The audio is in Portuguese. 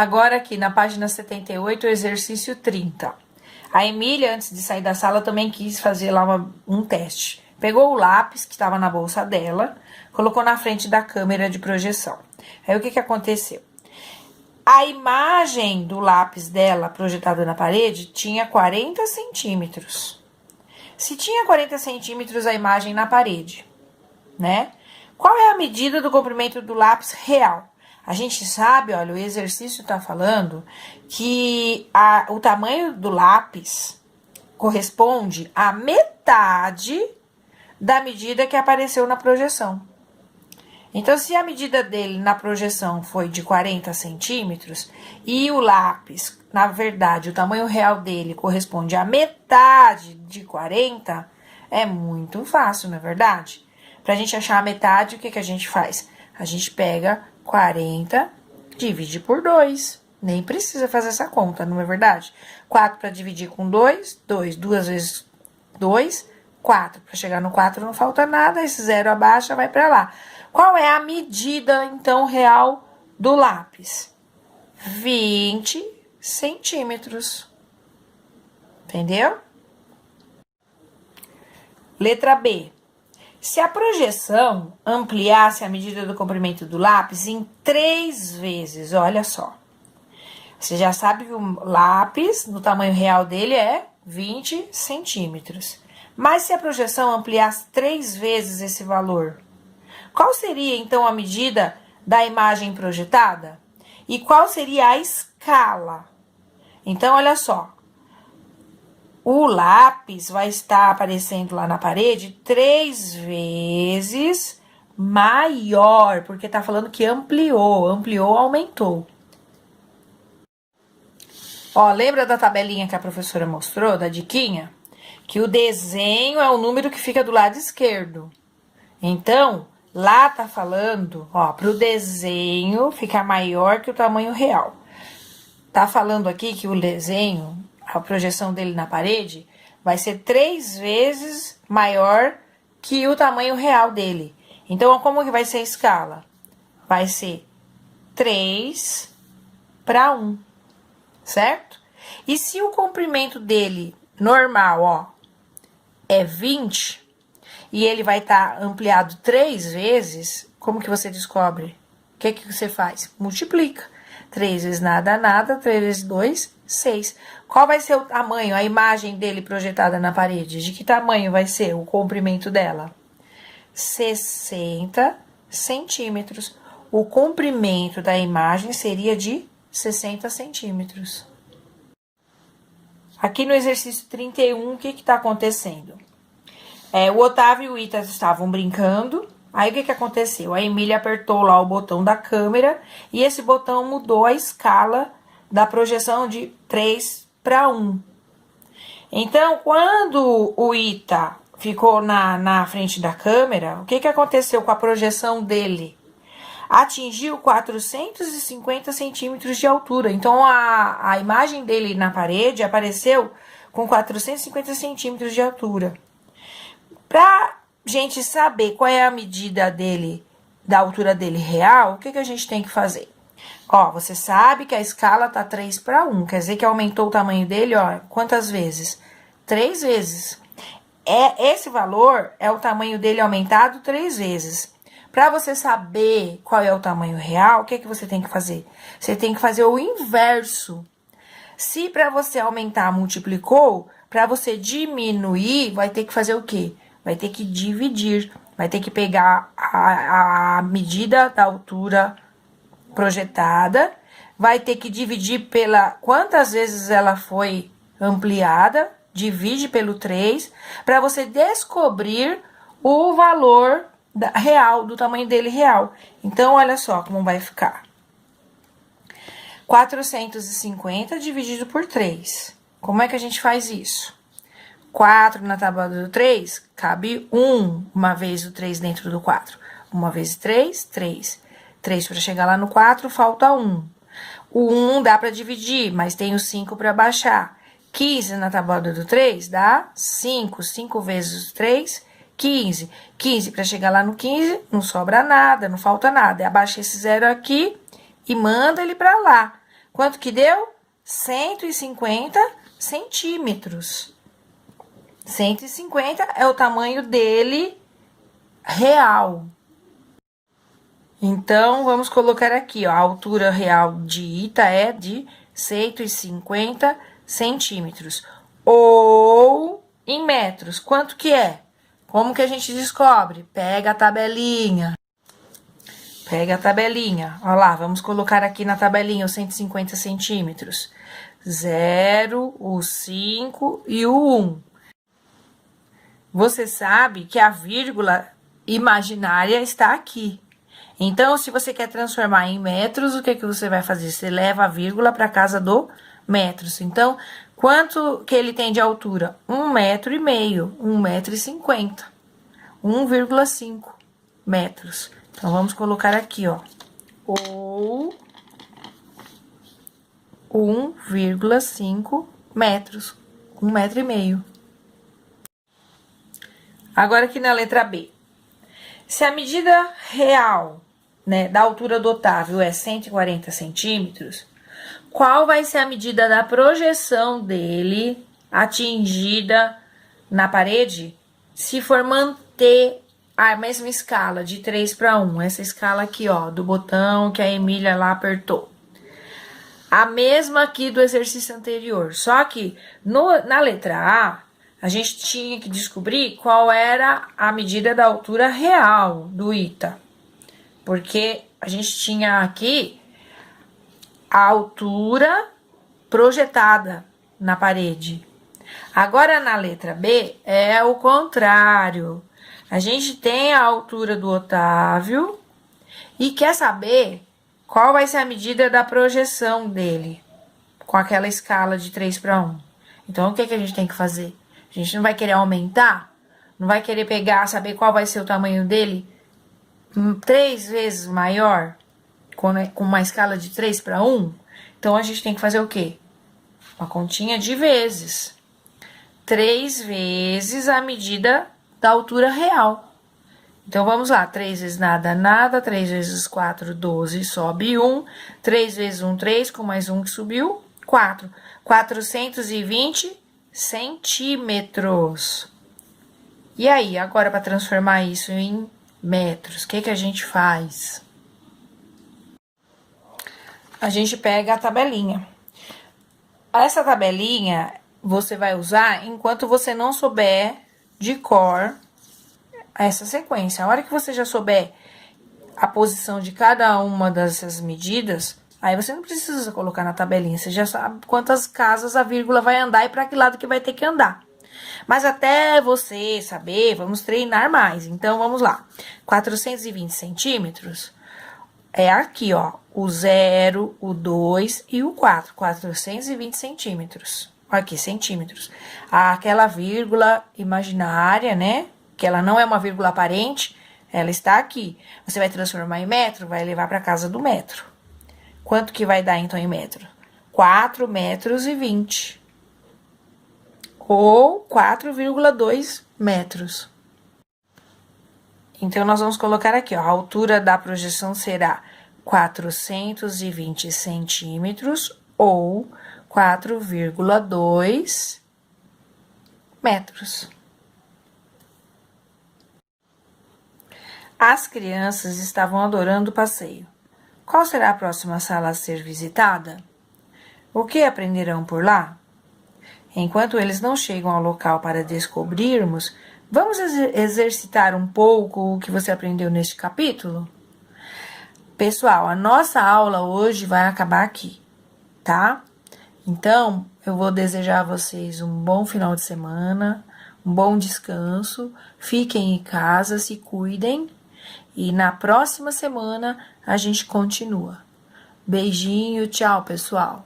Agora aqui na página 78, o exercício 30. A Emília, antes de sair da sala, também quis fazer lá um teste. Pegou o lápis que estava na bolsa dela, colocou na frente da câmera de projeção. Aí o que aconteceu? A imagem do lápis dela projetada na parede tinha 40 centímetros. Se tinha 40 centímetros a imagem na parede, né? Qual é a medida do comprimento do lápis real? A gente sabe, olha, o exercício está falando que o tamanho do lápis corresponde à metade da medida que apareceu na projeção. Então, se a medida dele na projeção foi de 40 centímetros e o lápis, na verdade, o tamanho real dele corresponde à metade de 40, é muito fácil, não é verdade? Para a gente achar a metade, o que a gente faz? A gente pega 40, divide por 2. Nem precisa fazer essa conta, não é verdade? 4 para dividir com 2, 2. 2 vezes 2, 4. Para chegar no 4 não falta nada, esse zero abaixa, vai para lá. Qual é a medida, então, real do lápis? 20 centímetros. Entendeu? Letra B. Se a projeção ampliasse a medida do comprimento do lápis em 3 vezes, olha só. Você já sabe que o lápis, no tamanho real dele, é 20 centímetros. Mas se a projeção ampliasse 3 vezes esse valor, qual seria, então, a medida da imagem projetada? E qual seria a escala? Então, olha só. O lápis vai estar aparecendo lá na parede 3 vezes maior, porque tá falando que ampliou, aumentou. Ó, lembra da tabelinha que a professora mostrou, da diquinha? Que o desenho é o número que fica do lado esquerdo. Então, lá tá falando, ó, pro desenho ficar maior que o tamanho real. Tá falando aqui que o desenho, a projeção dele na parede, vai ser 3 vezes maior que o tamanho real dele. Então, como que vai ser a escala? Vai ser 3 para 1, certo? E se o comprimento dele normal, ó, é 20, e ele vai estar ampliado 3 vezes, como que você descobre? O que você faz? Multiplica. 3 vezes nada, nada, 3 vezes 2, 6. Qual vai ser o tamanho, a imagem dele projetada na parede? De que tamanho vai ser o comprimento dela? 60 centímetros. O comprimento da imagem seria de 60 centímetros. Aqui no exercício 31, o que está acontecendo? O Otávio e o Ita estavam brincando. Aí, o que aconteceu? A Emília apertou lá o botão da câmera e esse botão mudou a escala da projeção de 3 para 1. Então, quando o Ita ficou na frente da câmera, o que aconteceu com a projeção dele? Atingiu 450 centímetros de altura. Então, a imagem dele na parede apareceu com 450 centímetros de altura. Para gente saber qual é a medida dele, da altura dele real, o que a gente tem que fazer? Ó, você sabe que a escala tá 3 para 1, quer dizer que aumentou o tamanho dele, ó, quantas vezes? 3 vezes. Esse valor é o tamanho dele aumentado 3 vezes. Para você saber qual é o tamanho real, o que você tem que fazer? Você tem que fazer o inverso. Se para você aumentar multiplicou, para você diminuir, vai ter que fazer o quê? Vai ter que dividir, vai ter que pegar a medida da altura projetada, vai ter que dividir pela quantas vezes ela foi ampliada, divide pelo 3, para você descobrir o valor real, do tamanho dele real. Então, olha só como vai ficar. 450 dividido por 3. Como é que a gente faz isso? 4 na tábua do 3, cabe 1, uma vez o 3 dentro do 4. 1 vezes 3, 3. 3 para chegar lá no 4, falta 1. O 1 dá para dividir, mas tem o 5 para baixar. 15 na tábua do 3 dá 5. 5 vezes 3, 15. 15 para chegar lá no 15, não sobra nada, não falta nada. Abaixa esse zero aqui e manda ele para lá. Quanto que deu? 150 centímetros. 150 é o tamanho dele real. Então, vamos colocar aqui, ó, a altura real de Ita é de 150 centímetros. Ou em metros, quanto que é? Como que a gente descobre? Pega a tabelinha. Pega a tabelinha. Olha lá, vamos colocar aqui na tabelinha os 150 centímetros. 0, o 5 e o 1. Você sabe que a vírgula imaginária está aqui. Então, se você quer transformar em metros, o que que você vai fazer? Você leva a vírgula para casa do metros. Então, quanto que ele tem de altura? 1,5 metro, 1,50 m. 1,5 metros. Então, vamos colocar aqui, ó. Ou 1,5 metros. 1,5 m. Agora aqui na letra B. Se a medida real, né, da altura do Otávio é 140 centímetros, qual vai ser a medida da projeção dele atingida na parede se for manter a mesma escala de 3:1? Essa escala aqui, ó, do botão que a Emília lá apertou. A mesma aqui do exercício anterior, só que na letra A gente tinha que descobrir qual era a medida da altura real do Ita. Porque a gente tinha aqui a altura projetada na parede. Agora, na letra B, é o contrário. A gente tem a altura do Otávio e quer saber qual vai ser a medida da projeção dele com aquela escala de 3:1. Então, o que a gente tem que fazer? A gente não vai querer aumentar? Não vai querer pegar, saber qual vai ser o tamanho dele 3 vezes maior? Com uma escala de 3:1? Então, a gente tem que fazer o quê? Uma continha de vezes. 3 vezes a medida da altura real. Então, vamos lá. 3 vezes nada, nada. 3 vezes 4, 12. Sobe 1. 3 vezes 1, 3. Com mais 1 que subiu, 4. 420 centímetros. E aí, agora para transformar isso em metros, o que a gente faz? A gente pega a tabelinha. Essa tabelinha você vai usar enquanto você não souber de cor essa sequência. A hora que você já souber a posição de cada uma dessas medidas, aí você não precisa colocar na tabelinha, você já sabe quantas casas a vírgula vai andar e para que lado que vai ter que andar. Mas até você saber, vamos treinar mais. Então, vamos lá. 420 centímetros é aqui, ó. O 0, o 2 e o 4. 420 centímetros. Aqui, centímetros. Aquela vírgula imaginária, né? Que ela não é uma vírgula aparente, ela está aqui. Você vai transformar em metro, vai levar para casa do metro. Quanto que vai dar, então, em metro? 4,20 metros. Ou 4,2 metros. Então, nós vamos colocar aqui, ó. A altura da projeção será 420 centímetros ou 4,2 metros. As crianças estavam adorando o passeio. Qual será a próxima sala a ser visitada? O que aprenderão por lá? Enquanto eles não chegam ao local para descobrirmos, vamos exercitar um pouco o que você aprendeu neste capítulo? Pessoal, a nossa aula hoje vai acabar aqui, tá? Então, eu vou desejar a vocês um bom final de semana, um bom descanso, fiquem em casa, se cuidem. E na próxima semana a gente continua. Beijinho, tchau, pessoal!